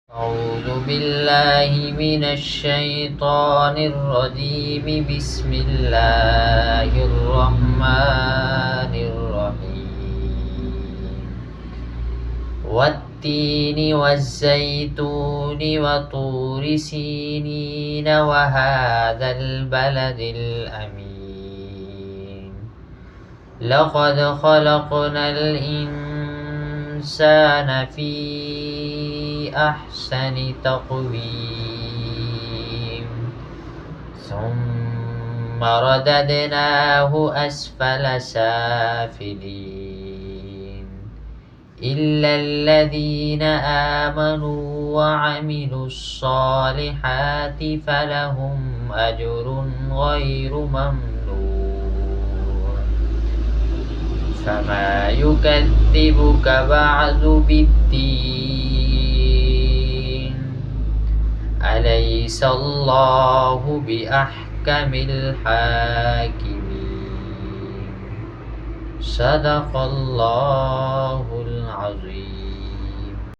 أعوذ بالله من الشيطان الرجيم. بسم الله الرحمن الرحيم. والتين والزيتون وطور سينين وهذا البلد الأمين. لقد خلقنا الإنسان في أحسن تقويم ثم رددناه أسفل سافلين إلا الذين آمنوا وعملوا الصالحات فلهم أجر غير ممنون. فما يكذبك بعد بالدين. أليس الله بأحكم الحاكمين. صدق الله العظيم.